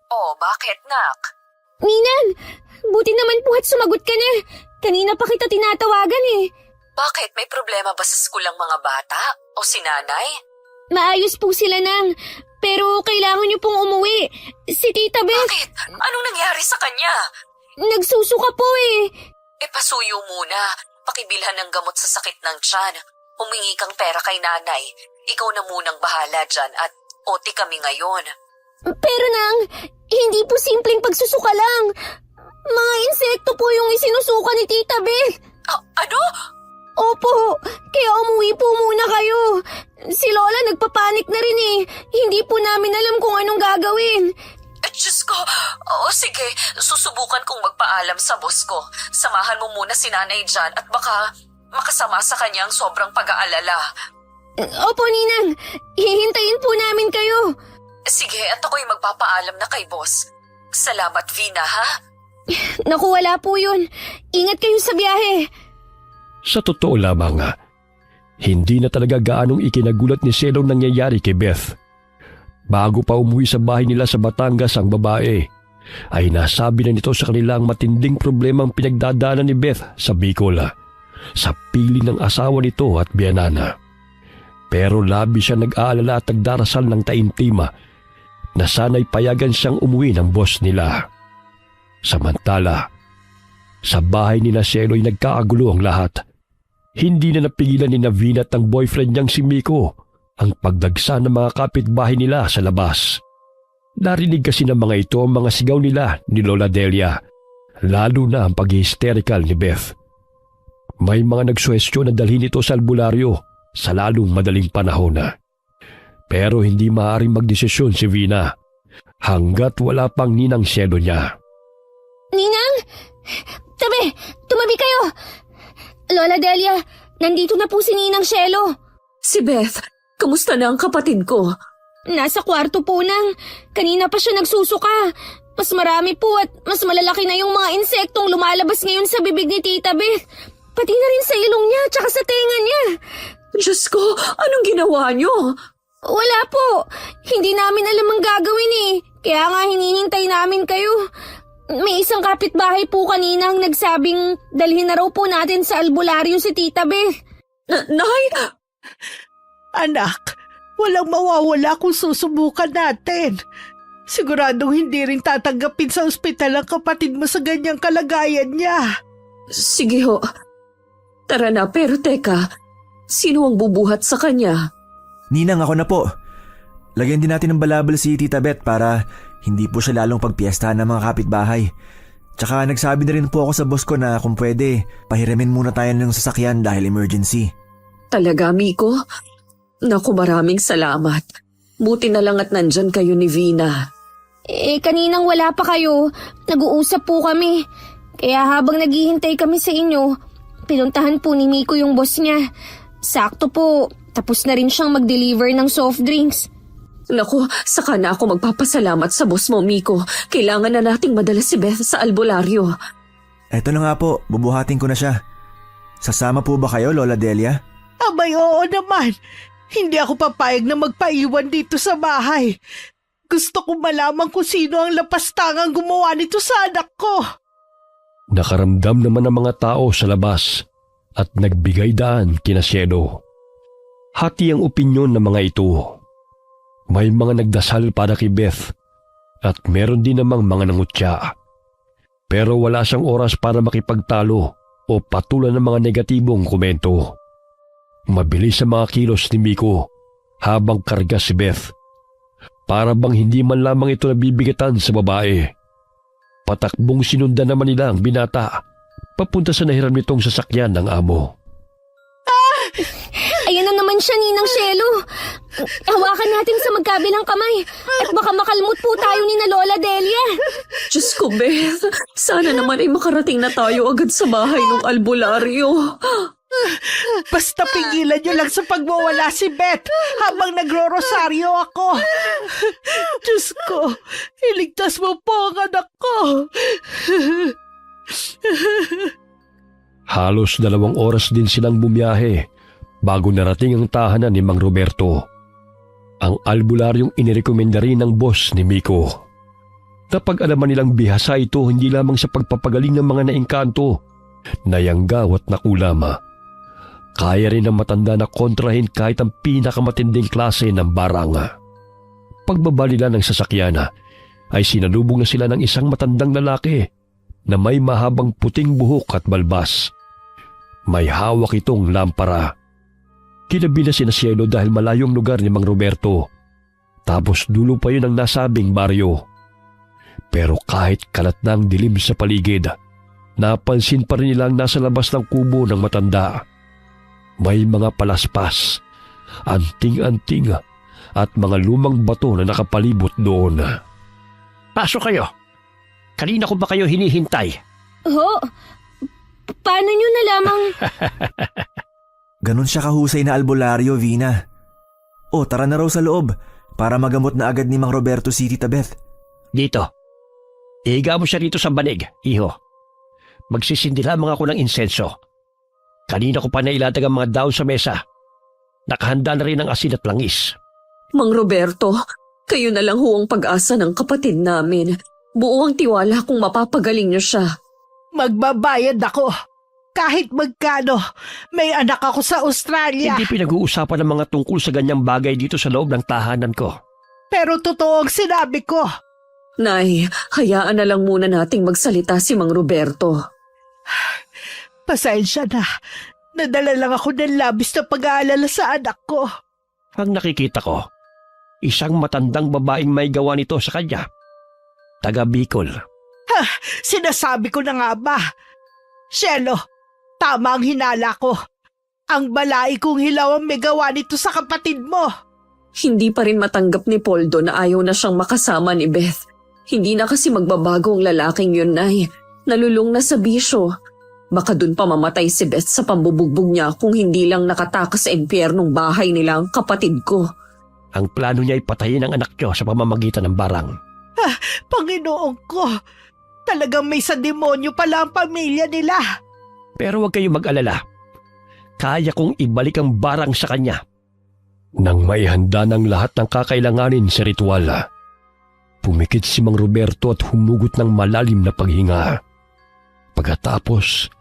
Oh, bakit, nak? Ninang, buti naman po at sumagot ka na. Kanina pa kita tinatawagan eh. Bakit? May problema ba sa school ang mga bata? O si nanay? Maayos po sila nang, pero kailangan niyo pong umuwi. Si Tita Beth, Bakit? Anong nangyari sa kanya? nagsusuka po eh. Pasuyo muna. Pakibilhan ng gamot sa sakit ng tiyan. Humingi kang pera kay nanay. Ikaw na munang bahala dyan at OT kami ngayon. Pero nang, hindi po simpleng pagsusuka lang. Mga insekto po yung isinusuka ni Tita Beth. Ano? Opo, kaya umuwi po muna kayo. Si Lola nagpapanik na rin eh. Hindi po namin alam kung anong gagawin. Diyos ko. Oo, sige. Susubukan kong magpaalam sa boss ko. Samahan mo muna si nanay dyan at baka makasama sa kanya ang sobrang pag-aalala. Opo, Ninang. Hihintayin po namin kayo. Sige, at ako'y magpapaalam na kay boss. Salamat, Vina, ha? Naku, wala po yun. Ingat kayo sa biyahe. Sa totoo lamang hindi na talaga gaanong ikinagulat ni Cielo ang nangyayari kay Beth. Bago pa umuwi sa bahay nila sa Batangas ang babae, ay nasabi na nito sa kanila ang matinding problemang pinagdadaanan ni Beth sa Bicol, sa piling ng asawa nito at biyanana. Pero labi siya nag-aalala at nagdarasal ng taimtima na sana'y payagan siyang umuwi ng boss nila. Samantala, sa bahay ni Cielo ay nagkakagulo ang lahat. Hindi na napigilan ni Navina at ang boyfriend niyang si Miko ang pagdagsa ng mga kapitbahay nila sa labas. Narinig kasi ng mga ito ang mga sigaw nila ni Lola Delia, lalo na ang pag-hysterical ni Beth. May mga nagsuhestyon na dalhin ito sa albularyo sa lalong madaling panahon na. Pero hindi maaaring magdesisyon si Vina hanggat wala pang ninang Cielo niya. Ninang! Tumabi kayo! Lola Delia, nandito na po si Ninang Cielo. Si Beth, kamusta na ang kapatid ko? Nasa kwarto po nang. Kanina pa siya nagsusuka. Mas marami po at mas malalaki na yung mga insektong lumalabas ngayon sa bibig ni Tita Beth. Pati na rin sa ilong niya at sa tenga niya. Diyos ko, anong ginawa niyo? Wala po. Hindi namin alam ang gagawin eh. Kaya nga hinihintay namin kayo. May isang kapitbahay po kanina ang nagsabing dalhin na raw po natin sa albularyo si Tita Beth. Nay! Anak, walang mawawala kung susubukan natin. Siguradong hindi rin tatanggapin sa ospital ang kapatid mo sa ganyang kalagayan niya. Sige ho. Tara na, pero teka, sino ang bubuhat sa kanya? Ninang, ako na po. Lagyan din natin ng balabal si Tita Beth para hindi po siya lalong pagpiestahan ng mga kapitbahay. Tsaka nagsabi na rin po ako sa boss ko na kung pwede, pahiramin muna tayo ng sasakyan dahil emergency. Talaga, Miko? Naku, maraming salamat. Buti na lang at nandyan kayo ni Vina. Kaninang wala pa kayo. Nag-uusap po kami. Kaya habang naghihintay kami sa inyo, pinuntahan po ni Miko yung boss niya. Sakto po, tapos na rin siyang mag-deliver ng soft drinks. Naku, saka na ako magpapasalamat sa boss mo, Miko. Kailangan na nating madala si Beth sa albularyo. Eto na nga po, bubuhatin ko na siya. Sasama po ba kayo, Lola Delia? Abay, oo naman. Hindi ako papayag na magpaiwan dito sa bahay. Gusto ko malaman kung sino ang lapastangang gumawa nito sa anak ko. Nakaramdam naman ang mga tao sa labas at nagbigay daan kina Cielo. Hati ang opinyon ng mga ito. May mga nagdasal para kay Beth at meron din namang mga nangutya. Pero wala siyang oras para makipagtalo o patulan ng mga negatibong komento. Mabilis ang mga kilos ni Miko habang karga si Beth. Para bang hindi man lamang ito nabibigatan sa babae. Patakbong sinundan naman nila ang binata papunta sa nahiram nitong sasakyan ng amo. Ayan na naman siya, Ninang Cielo. Hawakan natin sa magkabilang kamay at baka makalmot po tayo ni na Lola Delia. Diyos ko, Beth. Sana naman ay makarating na tayo agad sa bahay ng albularyo. Basta pigilan niyo lang sa pagmawala si Beth habang nagro-rosaryo ako. Diyos ko, iligtas mo po ang anak ko. Halos 2 oras din silang bumiyahe bago narating ang tahanan ni Mang Roberto. Ang albularyong inirekomenda rin ng boss ni Miko. Napag-alaman nilang bihasa ito hindi lamang sa pagpapagaling ng mga naengkanto, nayanggaw at nakulama. Kaya rin ng matanda na kontrahin kahit ang pinakamatinding klase ng baranga. Pagbaba nila ng sasakyan ay sinalubong na sila ng isang matandang lalaki na may mahabang puting buhok at balbas. May hawak itong lampara. Kinabi na sina Cielo dahil malayong lugar ni Mang Roberto. Tapos dulo pa yun ang nasabing baryo. Pero kahit kalat na ang dilim sa paligid, napansin pa rin nilang nasa labas ng kubo ng matanda. May mga palaspas, anting-anting at mga lumang bato na nakapalibot doon. Pasok kayo. Kanina ko ba kayo hinihintay? Ho? Paano nyo nalamang... Ganon siya kahusay na albularyo, Vina. O, tara na raw sa loob para magamot na agad ni Mang Roberto si Tita Beth. Dito. Ihiga mo siya dito sa banig, iho. Magsisindi lamang ako ng insenso. Kanina ko pa nailatag ang mga daon sa mesa. Nakahanda na rin ang asin at langis. Mang Roberto, kayo na lang ho ang pag-asa ng kapatid namin. Buo ang tiwala kung mapapagaling niyo siya. Magbabayad ako. Kahit magkano, may anak ako sa Australia. Hindi pinag-uusapan ng mga tungkol sa ganyang bagay dito sa loob ng tahanan ko. Pero totoo ang sinabi ko. Nay, hayaan na lang muna nating magsalita si Mang Roberto. Pasensya na. Nadala lang ako ng labis na pag-aalala sa anak ko. Ang nakikita ko, isang matandang babaeng may gawa nito sa kanya. Taga Bicol. Sinasabi ko na nga ba? Cielo, tama ang hinala ko. Ang balai kong hilaw ang may gawa nito sa kapatid mo. Hindi pa rin matanggap ni Poldo na ayaw na siyang makasama ni Beth. Hindi na kasi magbabago ang lalaking yun, Nay. Nalulung na sa bisyo. Baka dun pa mamatay si Beth sa pambubugbog niya kung hindi lang nakatakas sa impyernong bahay nila ang kapatid ko. Ang plano niya ay patayin ang anak niyo sa pamamagitan ng barang. Panginoon ko, talagang may sandemonyo pala ang pamilya nila. Pero huwag kayong mag-alala. Kaya kong ibalik ang barang sa kanya. Nang maihanda ng lahat ng kakailanganin sa ritual, pumikit si Mang Roberto at humugot ng malalim na paghinga. Pagkatapos,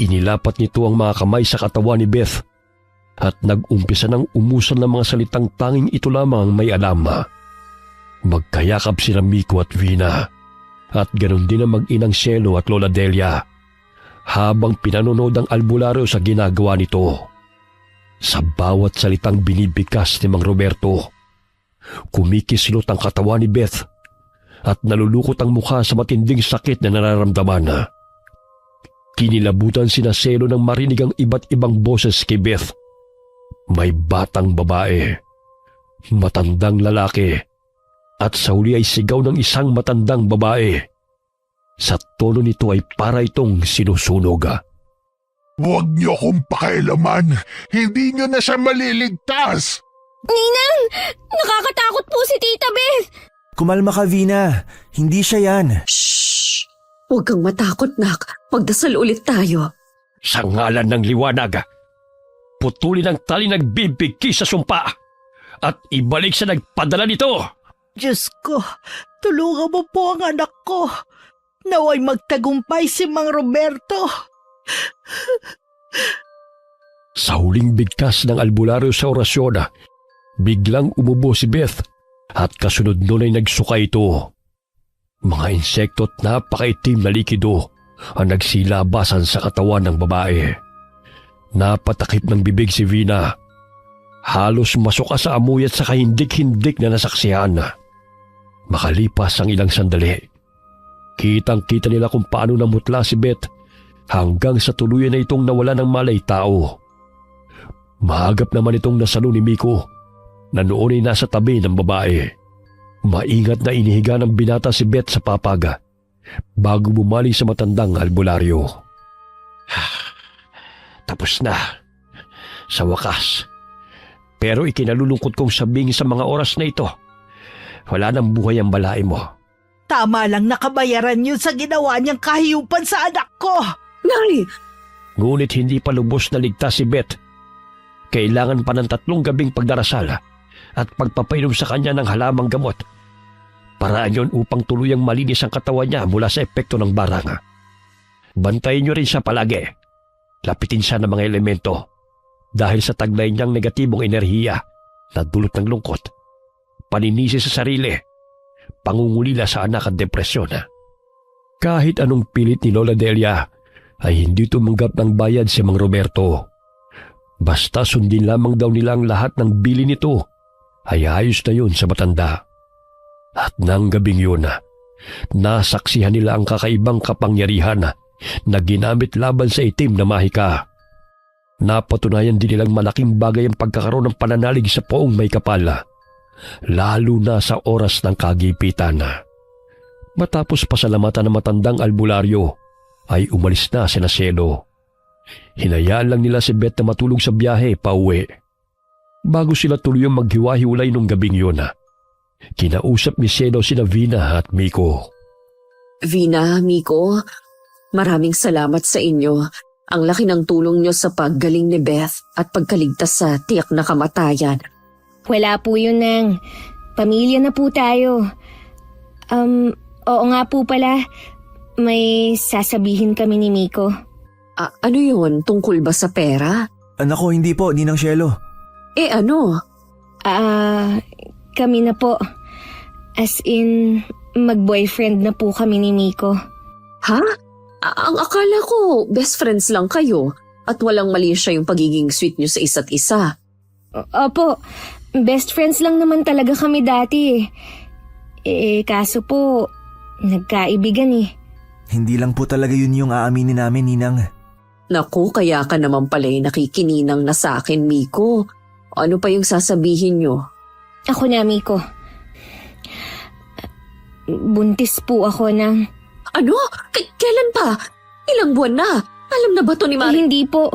inilapat nito ang mga kamay sa katawan ni Beth at nag-umpisa ng umusan ng mga salitang tanging ito lamang ang may alam. Magkayakap sila Miko at Vina at ganoon din ang mag-inang Cielo at Lola Delia habang pinanonood ang albularyo sa ginagawa nito. Sa bawat salitang binibigkas ni Mang Roberto, kumikislot ang katawan ni Beth at nalulukot ang mukha sa matinding sakit na nararamdaman. Kinilabutan sina Cielo nang marinig ang iba't ibang boses kay Beth. May batang babae, matandang lalaki, at sa huli ay sigaw ng isang matandang babae. Sa tono nito ay para itong sinusunog. Huwag niyo akong pakialaman. Hindi niyo na siya maliligtas. Ninang! Nakakatakot po si Tita Beth! Kumalma ka, Vina. Hindi siya yan. Shh! Huwag kang matakot, nak. Magdasal ulit tayo. Sa ngalan ng liwanag, putulin ang tali nagbibigki sa sumpa at ibalik sa nagpadala nito. Diyos ko, tulungan mo po ang anak ko. Naway magtagumpay si Mang Roberto. Sa huling bigkas ng albularyo sa orasyon, biglang umubo si Beth at kasunod nun ay nagsuka ito. Mga insekto at napakaitim na likido ang nagsilabasan sa katawan ng babae. Napatakip ng bibig si Vina. Halos masuka sa amoy at sa kahindik-hindik na nasaksihan. Makalipas ang ilang sandali, kitang-kita nila kung paano namutla si Beth hanggang sa tuluyan na itong nawala ng malay tao. Mahagap naman itong nasalo ni Miko na noon ay nasa tabi ng babae. Maingat na inihiga ng binata si Beth sa papaga bago bumalik sa matandang albularyo. Tapos na. Sa wakas. Pero ikinalulungkot kong sabihin sa mga oras na ito, wala nang buhay ang balay mo. Tama lang nakabayaran yun sa ginawa niyang kahiyupan sa anak ko. Nay! Ngunit hindi pa lubos na ligtas si Beth. Kailangan pa ng 3 gabing pagdarasal at pagpapainom sa kanya ng halamang gamot. Paraan yon upang tuluyang malinis ang katawan niya mula sa epekto ng barang. Bantayin niyo rin siya palagi. Lapitin siya ng mga elemento dahil sa taglay niyang negatibong enerhiya na dulot ng lungkot, paninisi sa sarili, pangungulila sa anak at depresyon. Kahit anong pilit ni Lola Delia ay hindi tumanggap ng bayad si Mang Roberto. Basta sundin lamang daw nila ang lahat ng bili nito ay ayos na yun sa matanda. At nang gabing yun, nasaksihan nila ang kakaibang kapangyarihan na ginamit laban sa itim na mahika. Napatunayan din nilang malaking bagay ang pagkakaroon ng pananalig sa poong may kapal, lalo na sa oras ng kagipitan. Matapos pasalamatan ng matandang albularyo, ay umalis na sina Cielo. Hinayaan lang nila si Beth na matulog sa biyahe pauwi. Bago sila tuluyang maghiwa-hiwalay nung gabing yun, kinausap ni Cielo sina Vina at Miko. Vina, Miko, maraming salamat sa inyo. Ang laki ng tulong nyo sa paggaling ni Beth at pagkaligtas sa tiyak na kamatayan. Wala po yun, Nang. Pamilya na po tayo. Oo nga po pala. May sasabihin kami ni Miko. Ano yun? Tungkol ba sa pera? Nako, hindi po, Ninang Cielo. Ano? Kami na po. As in, mag-boyfriend na po kami ni Miko. Ha? Ang akala ko, best friends lang kayo at walang mali siya yung pagiging sweet nyo sa isa't isa. Opo, best friends lang naman talaga kami dati kaso po, nagkaibigan Hindi lang po talaga yun yung aaminin namin, Ninang. Naku, kaya ka naman pala nakikininang na sa akin, Miko. Ano pa yung sasabihin nyo? Ako na, Miko. Buntis po ako ng... Ano? Kailan pa? Ilang buwan na? Alam na ba to ni Mari? Hindi po.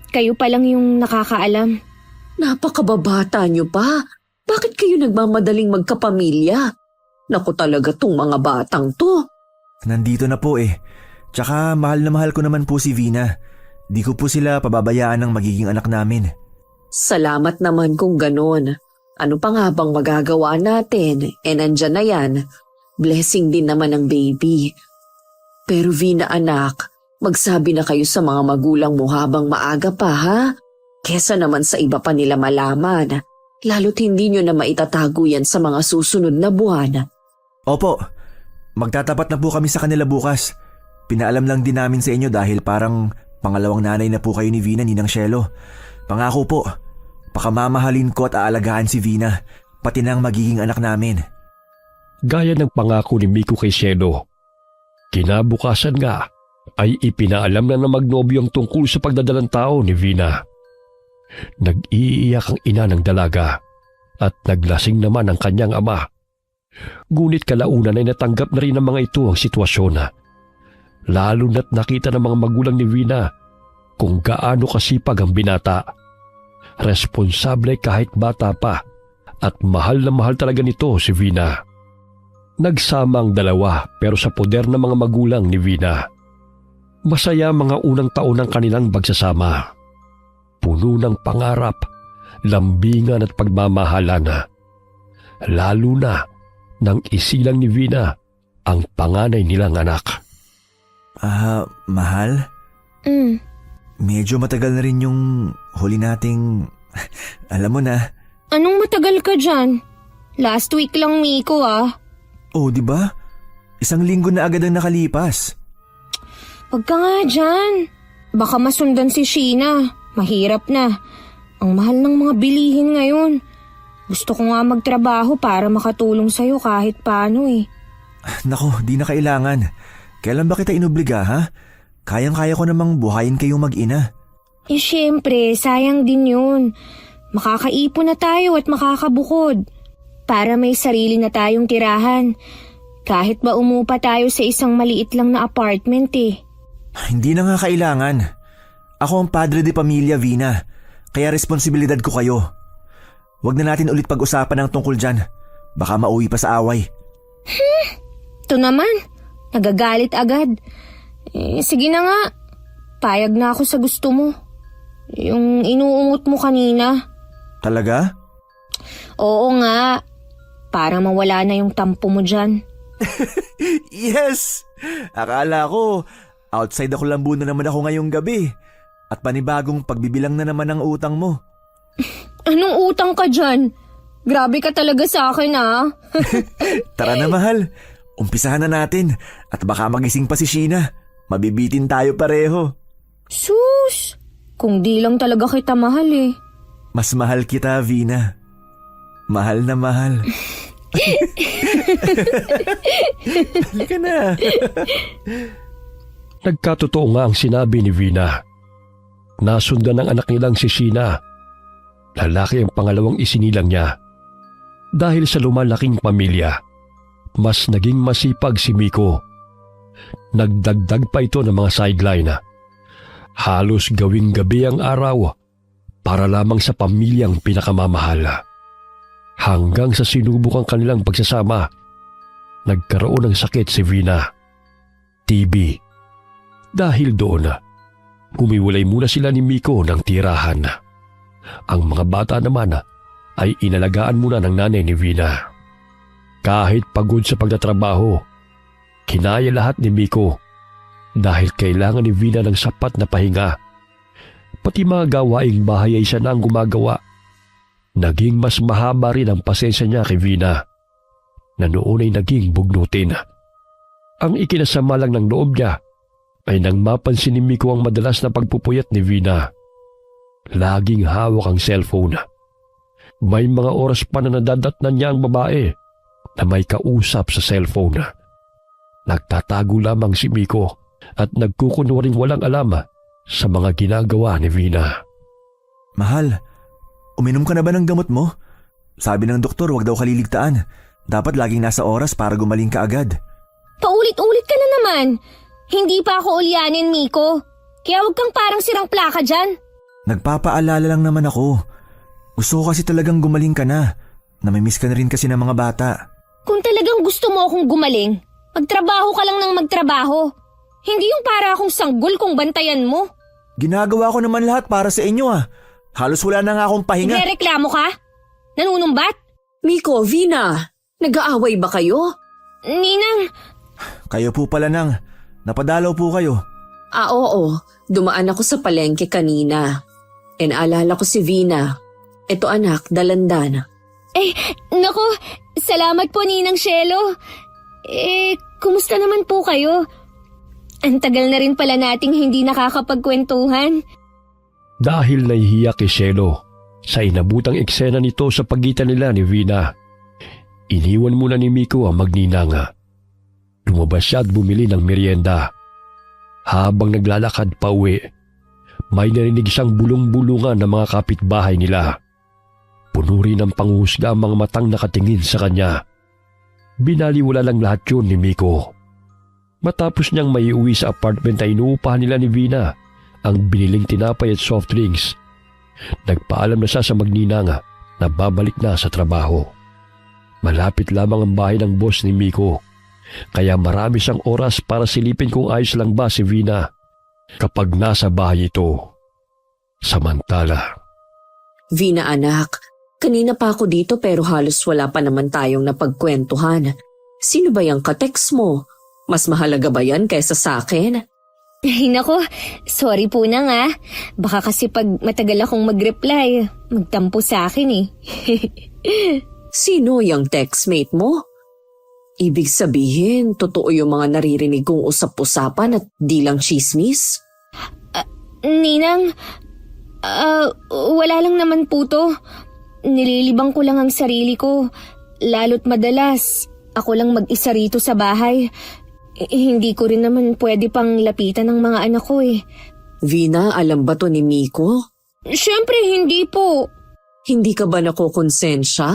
Kayo pa lang yung nakakaalam. Napakababata nyo pa. Bakit kayo nagmamadaling magkapamilya? Naku talaga tong mga batang to. Nandito na po Tsaka mahal na mahal ko naman po si Vina. Di ko po sila pababayaan ng magiging anak namin. Salamat naman kung ganon. Ano pa nga bang magagawa natin? Nandyan na yan. Blessing din naman ang baby. Pero Vina anak, magsabi na kayo sa mga magulang mo habang maaga pa ha? Kesa naman sa iba pa nila malaman. Lalo't hindi nyo na maitatago yan sa mga susunod na buwan. Opo, magtatapat na po kami sa kanila bukas. Pinaalam lang din namin sa inyo dahil parang pangalawang nanay na po kayo ni Vina, Ninang Cielo. Pangako po, pakamamahalin ko at aalagaan si Vina, pati na ang magiging anak namin. Gaya ng pangako ni Miko kay Cielo, kinabukasan nga ay ipinaalam na magnobyo ang tungkol sa pagdadalang tao ni Vina. Nag-iiyak ang ina ng dalaga at naglasing naman ang kanyang ama. Ngunit kalaunan ay natanggap na rin ng mga ito ang sitwasyon. Lalo na't nakita ng mga magulang ni Vina kung gaano kasipag ang binata. Responsable kahit bata pa at mahal na mahal talaga nito si Vina. Nagsama ang dalawa pero sa poder ng mga magulang ni Vina. Masaya mga unang taon ng kanilang pagsasama. Puno ng pangarap, lambingan at pagmamahalan. Lalo na nang isilang ni Vina ang panganay nilang anak. Mahal? Medyo matagal na rin yung huli nating... Alam mo na. Anong matagal ka dyan? Last week lang, Miko Oh, di ba? 1 linggo na agad ang nakalipas. Huwag ka nga dyan. Baka masundan si Sheena. Mahirap na. Ang mahal ng mga bilihin ngayon. Gusto ko nga magtrabaho para makatulong sa'yo kahit paano Nako, di na kailangan. Kailan ba kita inobliga, ha? Kayang-kaya ko namang buhayin kayong mag-ina. Siyempre, sayang din yun. Makakaipon na tayo at makakabukod. Para may sarili na tayong tirahan. Kahit ba umupa tayo sa isang maliit lang na apartment Hindi na nga kailangan. Ako ang padre de pamilya, Vina. Kaya responsibilidad ko kayo. Huwag na natin ulit pag-usapan ng tungkol dyan. Baka mauwi pa sa away. Ito naman, nagagalit agad. Sige na nga, payag na ako sa gusto mo. Yung inuungot mo kanina. Talaga? Oo nga, para mawala na yung tampo mo dyan. Yes! Akala ko, outside ako lambu na naman ako ngayong gabi. At panibagong pagbibilang na naman ang utang mo. Anong utang ka dyan? Grabe ka talaga sa akin ah. Tara na mahal, umpisahan na natin. At baka magising pa si Sheena. Mabibitin tayo pareho. Sus! Kung di lang talaga kita mahal eh. Mas mahal kita, Vina. Mahal na mahal. Halika na. Nagkatotoo nga ang sinabi ni Vina. Nasundan ng anak nilang si Sheena. Lalaki ang pangalawang isinilang niya. Dahil sa lumalaking pamilya, mas naging masipag si Miko. Nagdagdag pa ito ng mga sideline. Halos gawing gabi ang araw para lamang sa pamilyang pinakamamahal. Hanggang sa sinubok ang kanilang pagsasama, nagkaroon ng sakit si Vina. TB. Dahil doon, humiwalay muna sila ni Miko ng tirahan. Ang mga bata naman ay inalagaan muna ng nanay ni Vina. Kahit pagod sa pagtatrabaho, kinaya lahat ni Miko dahil kailangan ni Vina ng sapat na pahinga. Pati mga gawaing bahay ay siya na ang gumagawa. Naging mas mahaba rin ang pasensya niya kay Vina na noon ay naging bugnutin. Ang ikinasama lang ng loob niya ay nang mapansin ni Miko ang madalas na pagpupuyat ni Vina. Laging hawak ang cellphone. May mga oras pa na nadadatnan niya ang babae na may kausap sa cellphone. Nagtatago lamang si Miko at nagkukunwaring walang alam sa mga ginagawa ni Vina. Mahal, uminom ka na ba ng gamot mo? Sabi ng doktor, wag daw kaliligtaan. Dapat laging nasa oras para gumaling ka agad. Paulit-ulit ka na naman. Hindi pa ako ulyanin, Miko. Kaya wag kang parang sirang plaka dyan. Nagpapaalala lang naman ako. Gusto ko kasi talagang gumaling ka na. Namimiss ka na rin kasi ng mga bata. Kung talagang gusto mo akong gumaling, magtrabaho ka lang ng magtrabaho. Hindi yung para akong sanggol kung bantayan mo. Ginagawa ko naman lahat para sa inyo ah. Halos wala na nga akong pahinga. Nagrereklamo ka? Nanunumbat? Miko, Vina, nag-aaway ba kayo? Ninang, Kayo po pala nang. Napadalaw po kayo. Oo. Dumaan ako sa palengke kanina. E naalala ko si Vina. Ito anak, dalandan. nako, salamat po Ninang Shelo. Kumusta naman po kayo? Ang tagal na rin pala nating hindi nakakapagkwentuhan. Dahil nahihiya kay Shelo sa inabutang eksena nito sa pagitan nila ni Vina, iniwan muna ni Miko ang magninanga. Lumabas siya at bumili ng merienda. Habang naglalakad pa uwi, may narinig siyang bulong-bulungan ng mga kapitbahay nila. Puno rin ng panghuhusga ang mga matang nakatingin sa kanya. Binaliwala lang lahat yun ni Miko. Matapos niyang maiuwi sa apartment ay inuupahan nila ni Vina ang biniling tinapay at soft drinks. Nagpaalam na siya sa magninanga na babalik na sa trabaho. Malapit lamang ang bahay ng boss ni Miko, kaya marami siyang oras para silipin kung ayos lang ba si Vina kapag nasa bahay ito. Samantala, Vina anak, kanina pa ako dito pero halos wala pa naman tayong napagkwentuhan. Sino ba yung ka-text mo? Mas mahalaga ba yan kaysa sa akin? Ay nako, sorry po na nga. Baka kasi pag matagal akong mag-reply, magtampo sa akin eh. Sino yung textmate mo? Ibig sabihin, totoo yung mga naririnig kong usap-usapan at di lang chismis? Ninang, wala lang naman po to. Nililibang ko lang ang sarili ko. Lalo't madalas, ako lang mag-isa rito sa bahay. Hindi ko rin naman pwede pang lapitan ng mga anak ko eh. Vina, alam ba to ni Miko? Siyempre hindi po. Hindi ka ba nakokonsensya?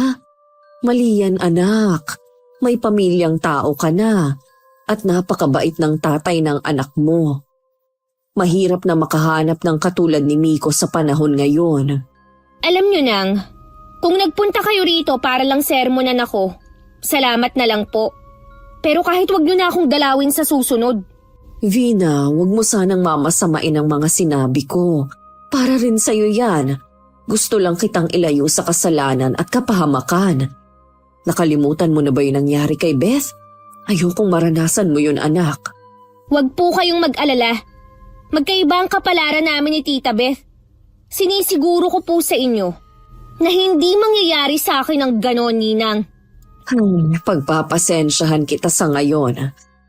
Mali yan anak. May pamilyang tao ka na at napakabait ng tatay ng anak mo. Mahirap na makahanap ng katulad ni Miko sa panahon ngayon. Alam nyo nang, kung nagpunta kayo rito para lang sermonan ako, salamat na lang po. Pero kahit wag nyo na akong dalawin sa susunod. Vina, wag mo sanang mamasamain ang mga sinabi ko. Para rin sa'yo yan. Gusto lang kitang ilayo sa kasalanan at kapahamakan. Nakalimutan mo na ba yung nangyari kay Beth? Ayokong maranasan mo yun, anak. Huwag po kayong mag-alala. Magkaiba ang kapalaran namin ni Tita Beth. Sinisiguro ko po sa inyo na hindi mangyayari sa akin ang ganon, Ninang. Pagpapasensyahan kita sa ngayon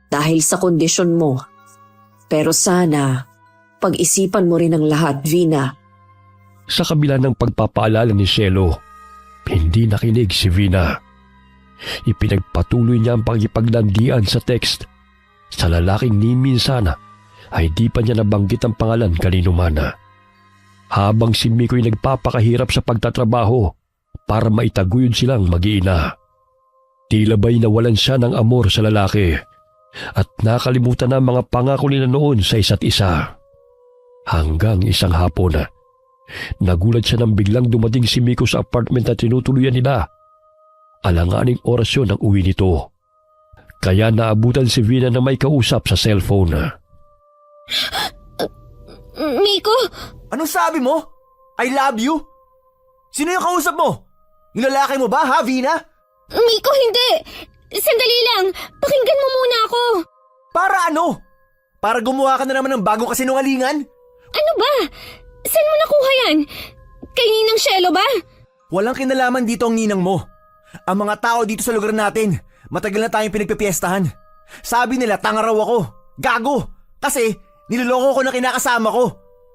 dahil sa kondisyon mo. Pero sana, pag-isipan mo rin ang lahat, Vina. Sa kabila ng pagpapaalala ni Cielo, hindi nakinig si Vina. Ipinagpatuloy niya ang pagipaglandian sa text sa lalaking ni minsan ay di pa niya nabanggit ang pangalan kanino man. Habang si Miko'y nagpapakahirap sa pagtatrabaho para maitaguyod silang mag-iina. Tila ba'y nawalan siya ng amor sa lalaki at nakalimutan na ang mga pangako nila noon sa isa't isa. Hanggang isang hapon, nagulat siya nang biglang dumating si Miko sa apartment na tinutuluyan nila. Alanganing orasyon ang uwi nito. Kaya naabutan si Vina na may kausap sa cellphone. Miko, Anong sabi mo? I love you? Sino yung kausap mo? Yung lalaki mo ba, ha, Vina? Miko, hindi! Sandali lang! Pakinggan mo muna ako! Para ano? Para gumawa ka na naman ng bagong kasinungalingan? Ano ba? Saan mo nakuha yan? Kay Ninang Cielo ba? Walang kinalaman dito ang ninang mo. Ang mga tao dito sa lugar natin, matagal na tayong pinagpipiestahan. Sabi nila tanga raw ako. Gago! Kasi niloloko ko na kinakasama ko.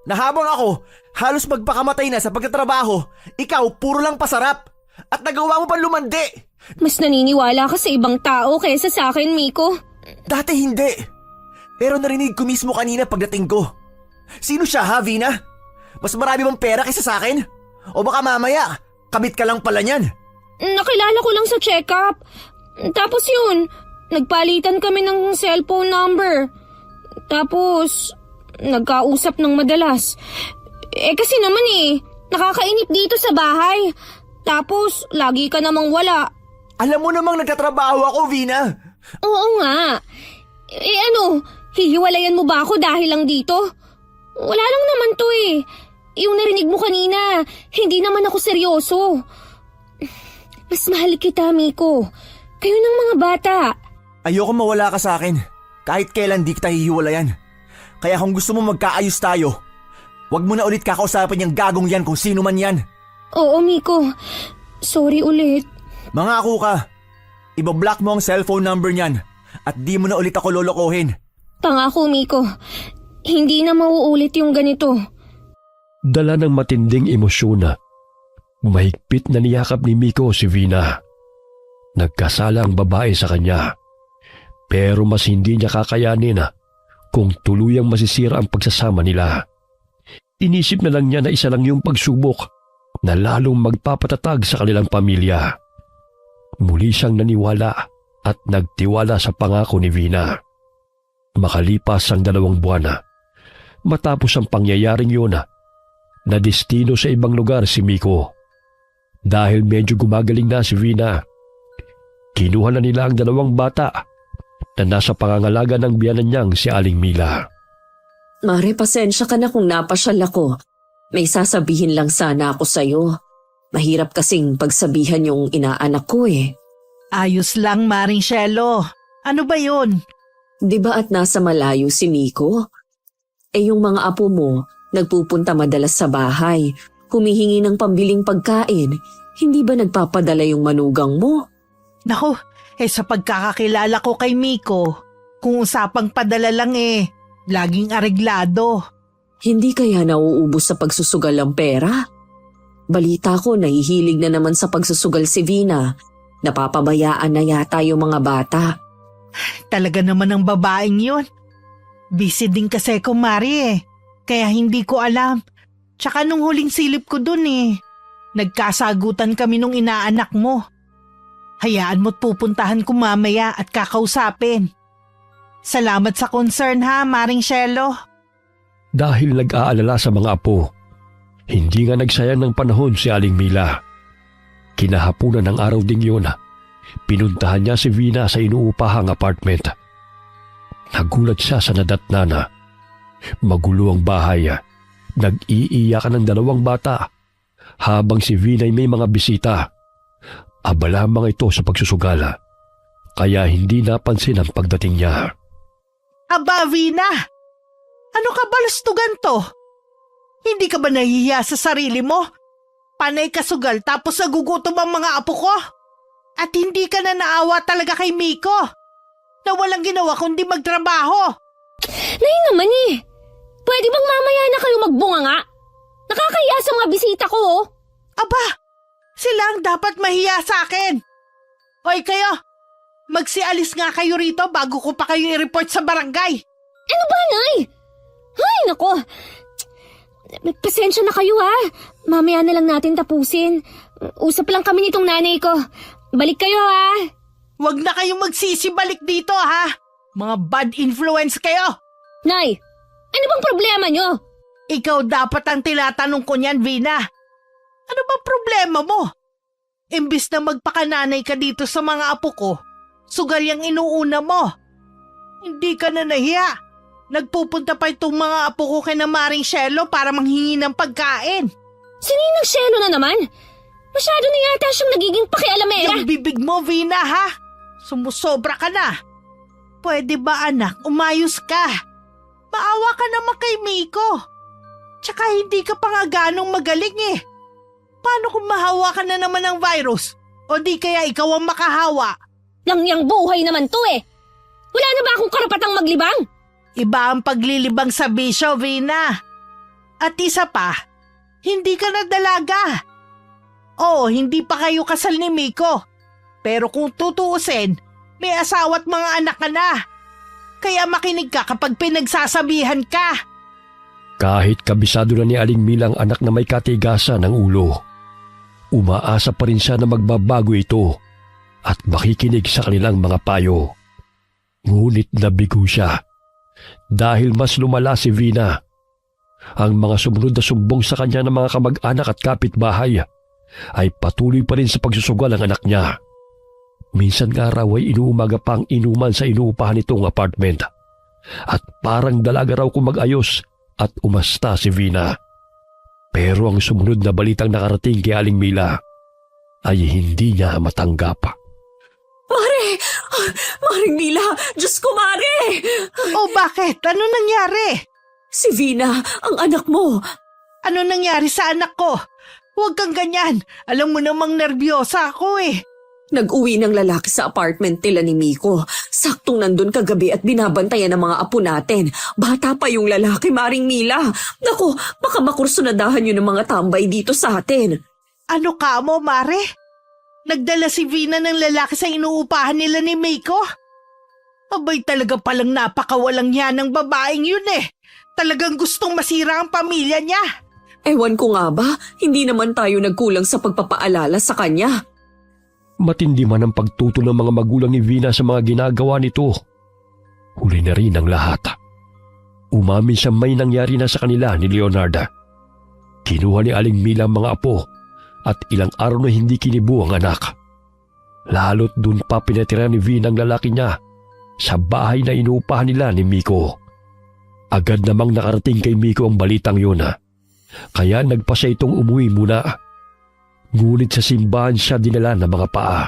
Na habang ako, halos magpakamatay na sa pagtatrabaho, ikaw puro lang pasarap. At nagawa mo pa lumandi. Mas naniniwala ka sa ibang tao kaysa sa akin, Miko. Dati hindi. Pero narinig ko mismo kanina pagdating ko. Sino siya, ha, Vina? Mas marami bang pera kaysa sa akin? O baka mamaya, kabit ka lang pala niyan. Nakilala ko lang sa check-up. Tapos yun, nagpalitan kami ng cellphone number. Tapos, nagkausap ng madalas. Kasi naman nakakainip dito sa bahay. Tapos, lagi ka namang wala. Alam mo namang nagtatrabaho ako, Vina. Oo nga. Hihiwalayan mo ba ako dahil lang dito? Wala lang naman to Yung narinig mo kanina, hindi naman ako seryoso. Mas mahal kita, Miko. Kayo ng mga bata. Ayoko mawala ka sa akin. Kahit kailan di kita hihiwalayan. Kaya kung gusto mo magkaayos tayo, wag mo na ulit kakausapin yung gagong yan kung sino man yan. Oo, Miko. Sorry ulit. Mangako ka. Ibablock mo ang cellphone number niyan at di mo na ulit ako lolokohin. Pangako, Miko. Hindi na mauulit yung ganito. Dala ng matinding emosyon, mahigpit na niyakap ni Miko si Vina. Nagkasala ang babae sa kanya. Pero mas hindi niya kakayanin kung tuluyang masisira ang pagsasama nila. Inisip na lang niya na isa lang yung pagsubok na lalong magpapatatag sa kanilang pamilya. Muli siyang naniwala at nagtiwala sa pangako ni Vina. Makalipas ang 2 buwan, matapos ang pangyayaring yun, na destino sa ibang lugar si Miko. Dahil medyo gumagaling na si Vina, kinuha na nila ang 2 bata na nasa pangangalaga ng biyanan niyang si Aling Mila. Mare, pasensya ka na kung napasyal ako. May sasabihin lang sana ako sa'yo. Mahirap kasing pagsabihan yung inaanak ko Ayos lang, Maring Cielo. Ano ba yun? Di ba at nasa malayo si Miko? Yung mga apo mo, nagpupunta madalas sa bahay, humihingi ng pambiling pagkain. Hindi ba nagpapadala yung manugang mo? Naku, sa pagkakakilala ko kay Miko, kung usapang padala lang laging areglado. Hindi kaya nauubos sa pagsusugal ang pera? Balita ko nahihilig na naman sa pagsusugal si Vina. Napapabayaan na yata yung mga bata. Talaga naman ang babaeng yun. Busy din kasi ko, Mari Kaya hindi ko alam. Tsaka nung huling silip ko dun nagkasagutan kami nung inaanak mo. Hayaan mo't pupuntahan ko mamaya at kakausapin. Salamat sa concern ha, Maring Cielo. Dahil nag-aalala sa mga apo, hindi nga nagsayang ng panahon si Aling Mila. Kinahapunan ng araw ding yun, pinuntahan niya si Vina sa inuupahang apartment. Nagulat siya sa nadatnana. Magulo ang bahay. Nag-iiyakan ng 2 bata habang si Vina ay may mga bisita. Abala lamang ito sa pagsusugala, kaya hindi napansin ang pagdating niya. Aba, Vina! Ano ka balustugan to? Hindi ka ba nahihiya sa sarili mo? Panay ka sugal tapos nagugutom ang mga apo ko? At hindi ka na naawa talaga kay Miko na walang ginawa kundi magtrabaho. Nay naman eh. Pwede bang mamaya na kayo magbunga nga? Nakakahiya sa mga bisita ko oh. Aba, sila ang dapat mahiya sa akin. Hoy kayo, magsialis nga kayo rito bago ko pa kayo i-report sa barangay. Ano ba, Nay? Ay, nako. Pasensya na kayo ha. Mamaya na lang natin tapusin. Usap lang kami nitong nanay ko. Balik kayo ha. Huwag na kayong magsisibalik dito ha. Mga bad influence kayo. Nay, ano bang problema nyo? Ikaw dapat ang tinatanong ko niyan, Vina. Ano bang problema mo? Imbis na magpakananay ka dito sa mga apo ko, sugal yung inuuna mo. Hindi ka na nahiya. Nagpupunta pa itong mga apo ko kay na Maring Shelo para manghingi ng pagkain. Si Ninang Shelo na naman? Masyado na yata siyang nagiging pakialamera. Yung bibig mo, Vina, ha? Sumusobra ka na. Pwede ba, anak, umayos ka? Maawa ka naman kay Miko. Tsaka hindi ka pa nga ganong magaling eh. Paano kung mahawa ka na naman ng virus? O di kaya ikaw ang makahawa? Langyang buhay naman to eh. Wala na ba akong karapatang maglibang? Iba ang paglilibang sa bisyo, Vina. At isa pa, hindi ka na dalaga. Oo, hindi pa kayo kasal ni Miko. Pero kung tutuusin, may asawa at mga anak ka na. Kaya makinig ka kapag pinagsasabihan ka. Kahit kabisado na ni Aling Mila ang anak na may katigasan ng ulo, umaasa pa rin siya na magbabago ito at makikinig sa kanilang mga payo. Ngunit nabigo siya dahil mas lumala si Vina. Ang mga sumunod na sumbong sa kanya ng mga kamag-anak at kapitbahay ay patuloy pa rin sa pagsusugal ng anak niya. Minsan nga raw ay inuumaga pang inuman sa inuupahan nitong apartment at parang dalaga raw kung mag-ayos at umasta si Vina. Pero ang sumunod na balitang nakarating kay Aling Mila ay hindi niya matanggap. Mare! Maring Mila! Diyos ko, Mare! O bakit? Ano nangyari? Si Vina, ang anak mo. Ano nangyari sa anak ko? Huwag kang ganyan. Alam mo namang nervyosa ako eh. Nag-uwi ng lalaki sa apartment nila ni Miko. Saktong nandun kagabi at binabantayan ng mga apo natin. Bata pa yung lalaki, Maring Mila. Naku, baka makursunadahan yun ng mga tambay dito sa atin. Ano ka mo, Mare? Nagdala si Vina ng lalaki sa inuupahan nila ni Miko? Abay talaga palang napakawalang yan ng babaeng yun eh. Talagang gustong masira ang pamilya niya. Ewan ko nga ba, hindi naman tayo nagkulang sa pagpapaalala sa kanya. Matindi man ang pagtutol ng mga magulang ni Vina sa mga ginagawa nito. Huli na rin ang lahat. Umamin siya may nangyari na sa kanila ni Leonarda. Kinuha ni Aling Mila ang mga apo at ilang araw na hindi kinibo ang anak. Lalo't dun pa pinatira ni Vina ang lalaki niya sa bahay na inuupahan nila ni Miko. Agad namang nakarating kay Miko ang balitang yun. Kaya nagpa siya itong umuwi muna. Ngunit sa simbahan siya dinala ng mga paa.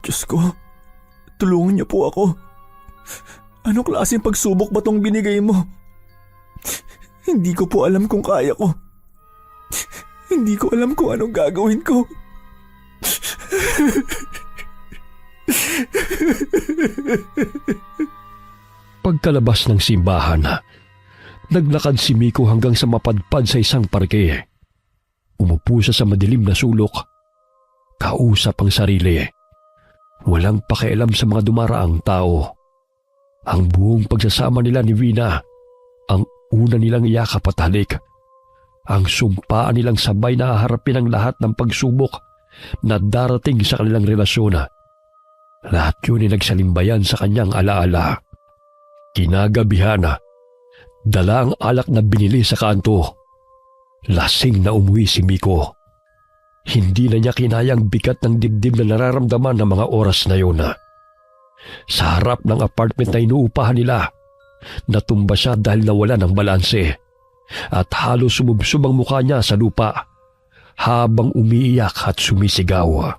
Diyos ko, tulungan niyo po ako. Anong klaseng pagsubok ba tong binigay mo? Hindi ko po alam kung kaya ko. Hindi ko alam kung anong gagawin ko. Pagkalabas ng simbahan, naglakad si Miko hanggang sa mapadpad sa isang parke. Umupo siya sa madilim na sulok. Kausap ang sarili. Walang pakialam sa mga dumaraang tao. Ang buong pagsasama nila ni Vina, ang una nilang yakap at halik. Ang sumpaan nilang sabay na haharapin ang lahat ng pagsubok na darating sa kanilang relasyon. Lahat yun ay nagsalimbayan sa kanyang alaala. Kinagabihan, dala ang alak na binili sa kanto. Lasing na umuwi si Miko. Hindi na niya kinayang bigat ng dibdib na nararamdaman ng mga oras na yun. Sa harap ng apartment na inuupahan nila, natumba siya dahil nawala ng balanse at halos sumubsob ang mukha niya sa lupa habang umiiyak at sumisigaw.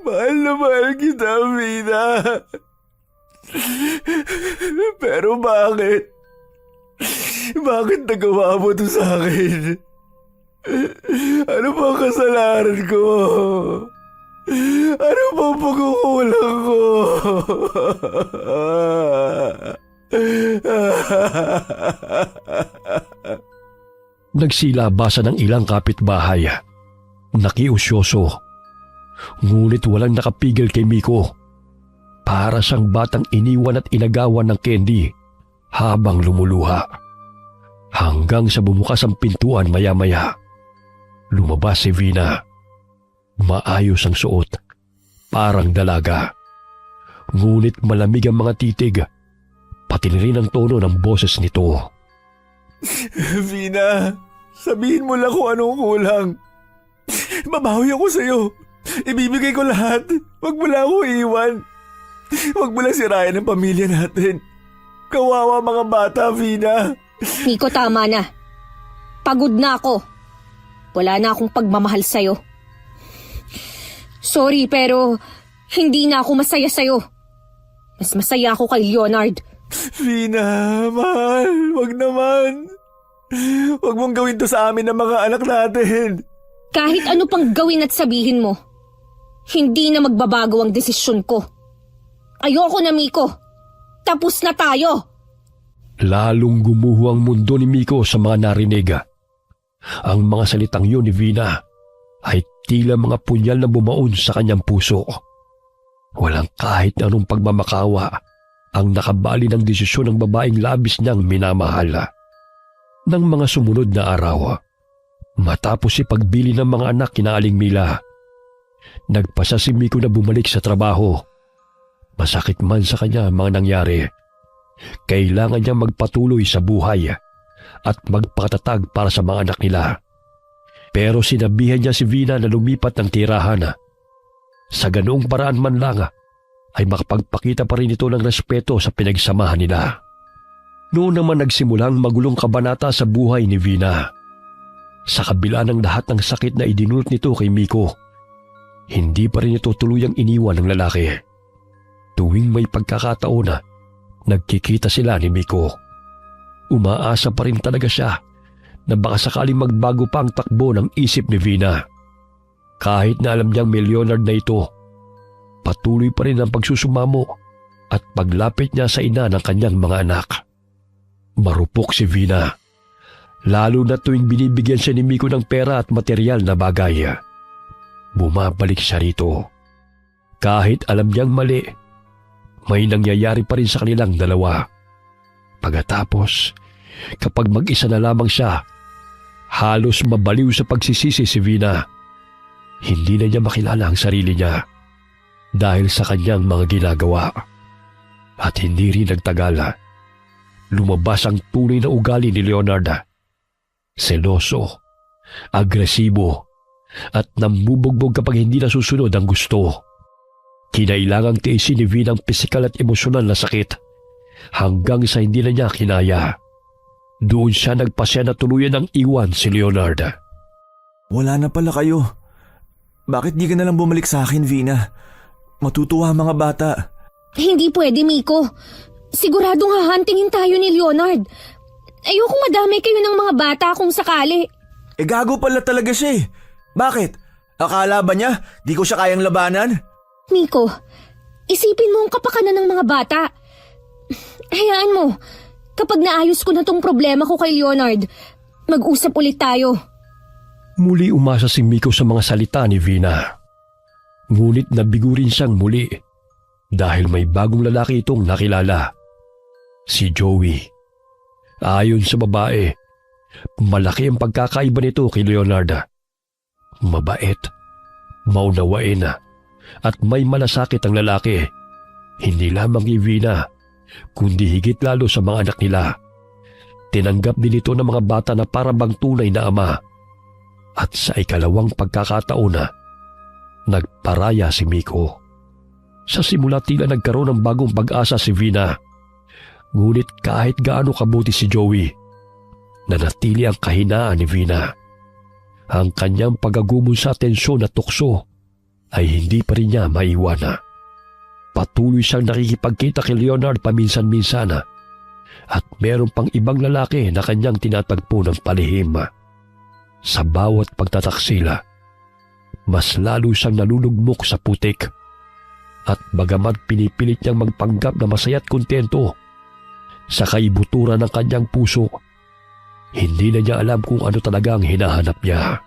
Mahal na mahal kita, Vina. Pero bakit? Bakit nagawa mo to sa akin? Ano ba ang kasalanan ko? Ano ba ang pagkukulang ko? Nagsilabasan ng ilang kapitbahay. Nakiusyoso. Ngunit walang nakapigil kay Miko. Para siyang batang iniwan at inagawan ng candy habang lumuluha. Hanggang sa bumukas ang pintuan maya-maya. Lumabas si Vina. Maayos ang suot. Parang dalaga. Ngunit malamig ang mga titig. Pati na rin ang tono ng boses nito. Vina, sabihin mo lang kung anong kulang. Babawi ako sa'yo. Ibibigay ko lahat. Huwag mo lang ako iwan. Huwag mo lang sirayan ang pamilya natin. Kawawa mga bata, Vina. Miko, tama na. Pagod na ako. Wala na akong pagmamahal sa'yo. Sorry, pero hindi na ako masaya sa'yo. Mas masaya ako kay Leonard. Vina, mahal. Huwag naman. Huwag mong gawin to sa amin ng mga anak natin. Kahit ano pang gawin at sabihin mo, hindi na magbabago ang desisyon ko. Ayoko na, Miko. Tapos na tayo. Lalong gumuho ang mundo ni Miko sa mga narinig. Ang mga salitang yun ni Vina ay tila mga punyal na bumaon sa kanyang puso. Walang kahit anong pagmamakawa ang nakabali ng desisyon ng babaeng labis niyang minamahal. Nang mga sumunod na araw, matapos si pagbili ng mga anak kina Aling Mila, nagpasa si Miko na bumalik sa trabaho. Masakit man sa kanya ang mga nangyari, kailangan niya magpatuloy sa buhay at magpakatatag para sa mga anak nila. Pero sinabihan niya si Vina na lumipat ng tirahan. Sa ganoong paraan man lang ay makapagpakita pa rin ito ng respeto sa pinagsamahan nila. Noon naman nagsimulang magulong kabanata sa buhay ni Vina. Sa kabila ng lahat ng sakit na idinulot nito kay Miko, hindi pa rin ito tuluyang iniwan ng lalaki. Tuwing may pagkakataon na nagkikita sila ni Miko, umaasa pa rin talaga siya na baka sakaling magbago pa ang takbo ng isip ni Vina. Kahit na alam niyang may Leonard na ito, patuloy pa rin ang pagsusumamo at paglapit niya sa ina ng kanyang mga anak. Marupok si Vina, lalo na tuwing binibigyan siya ni Miko ng pera at material na bagay. Bumabalik siya rito. Kahit alam niyang mali, may nangyayari pa rin sa kanilang dalawa. Pagkatapos, kapag mag-isa na lamang siya, halos mabaliw sa pagsisisi si Vina. Hindi na niya makilala ang sarili niya dahil sa kanyang mga ginagawa. At hindi rin nagtagal, lumabas ang tunay na ugali ni Leonard. Seloso, agresibo, at nambubugbog kapag hindi nasusunod ang gusto. Kinailangang tiisin ni Vina ang pisikal at emosyonal na sakit hanggang sa hindi na niya kinaya. Doon siya nagpasya na tuluyan ng iwan si Leonard. Wala na pala kayo. Bakit di ka na lang bumalik sa akin, Vina? Matutuwa ang mga bata. Hindi pwede, Miko. Siguradong hahantingin tayo ni Leonard. Ayokong madamay kayo ng mga bata kung sakali. Gago pala talaga siya eh. Bakit? Akala ba niya di ko siya kayang labanan? Miko, isipin mo ang kapakanan ng mga bata. Hayaan mo, kapag naayos ko na tong problema ko kay Leonard, mag-usap ulit tayo. Muli umasa si Miko sa mga salita ni Vina. Ngunit nabigo rin siyang muli dahil may bagong lalaki itong nakilala. Si Joey. Ayon sa babae, malaki ang pagkakaiba nito kay Leonard. Mabait, maunawain at may malasakit ang lalaki. Hindi lamang kay Vina, kundi higit lalo sa mga anak nila. Tinanggap din ito ng mga bata na parabang tunay na ama. At sa ikalawang pagkakataon nagparaya si Miko. Sa simula tila nagkaroon ng bagong pag-asa si Vina. Ngunit kahit gaano kabuti si Joey, nanatili ang kahinaan ni Vina. Ang kanyang pagagumon sa atensyon at tukso ay hindi pa rin niya maiwana. Patuloy siyang nakikipagkita kay Leonard paminsan-minsana at meron pang ibang lalaki na kanyang tinatagpo ng palihim. Sa bawat pagtataksila, mas lalo siyang nalulugmok sa putik at bagamat pinipilit niyang magpanggap na masaya't kontento sa kaibuturan ng kanyang puso, hindi na niya alam kung ano talaga ang hinahanap niya.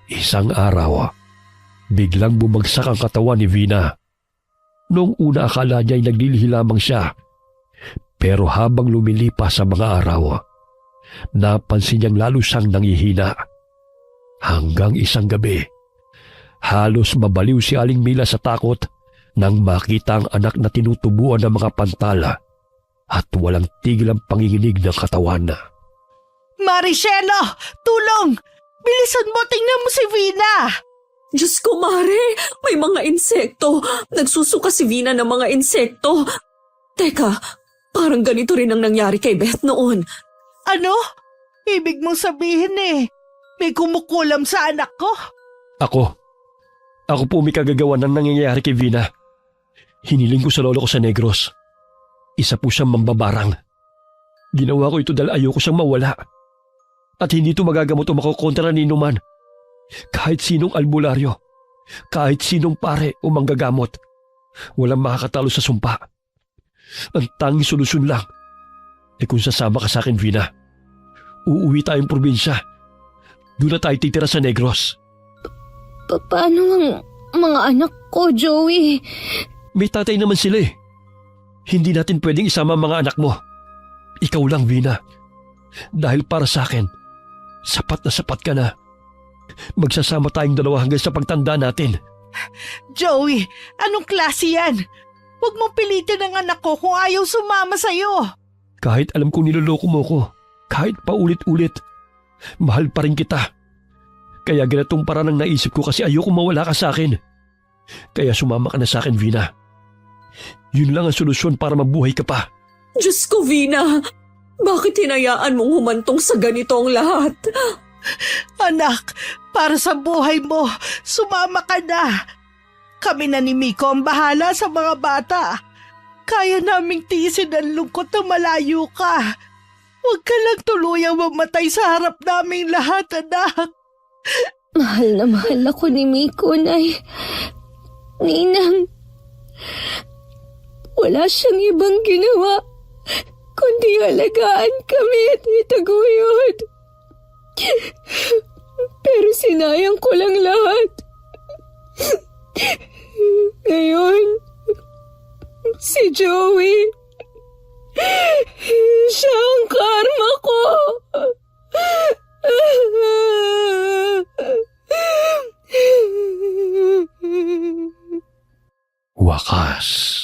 Isang araw, biglang bumagsak ang katawan ni Vina. Noong una akala niya ay naglilihi lamang siya. Pero habang lumilipas sa mga araw, napansin niyang lalo siyang nangihina. Hanggang isang gabi, halos mabaliw si Aling Mila sa takot nang makita ang anak na tinutubuan ng mga pantala at walang tigil ang panginginig ng katawan. Maricelo! Tulong! Bilisan mo, tingnan mo si Vina! Diyos ko, Mare! May mga insekto! Nagsusuka si Vina ng mga insekto! Teka, parang ganito rin ang nangyari kay Beth noon. Ano? Ibig mong sabihin may kumukulam sa anak ko? Ako po may kagagawa ng nangyayari kay Vina. Hiniling ko sa lolo ko sa Negros. Isa po siyang mambabarang. Ginawa ko ito dahil ayoko siyang mawala. At hindi ito magagamot o makokontra ni Numan. Kahit sinong albularyo, kahit sinong pare o manggagamot, walang makakatalo sa sumpa. Ang tanging solusyon lang ay kung sasama ka sa akin, Vina. Uuwi tayong probinsya. Doon na tayo titira sa Negros. Paano ang mga anak ko, Joey? May tatay naman sila eh. Hindi natin pwedeng isama ang mga anak mo. Ikaw lang, Vina. Dahil para sa akin, sapat na sapat ka na. Magsasama tayong dalawa hanggang sa pagtanda natin. Joey, anong klase yan? Huwag mong pilitin ang anak ko kung ayaw sumama sa'yo. Kahit alam kong niloloko mo ko, kahit paulit-ulit, mahal pa rin kita. Kaya ganitong paraan ang naisip ko kasi ayoko mawala ka sa akin. Kaya sumama ka na sa akin, Vina. Yun lang ang solusyon para mabuhay ka pa. Diyos ko, Vina! Bakit hinayaan mong humantong sa ganito ang lahat? Anak, para sa buhay mo, sumama ka na. Kami na ni Miko ang bahala sa mga bata. Kaya naming tiisin ang lungkot na malayo ka. Huwag ka lang tuluyang mamatay sa harap naming lahat, anak. Mahal na mahal ako ni Miko, Nay. Ninang, wala siyang ibang ginawa kundi alagaan kami at itaguyod. Pero sinayang ko lang lahat. Ngayon, si Joey, siya ang karma ko. Wakas.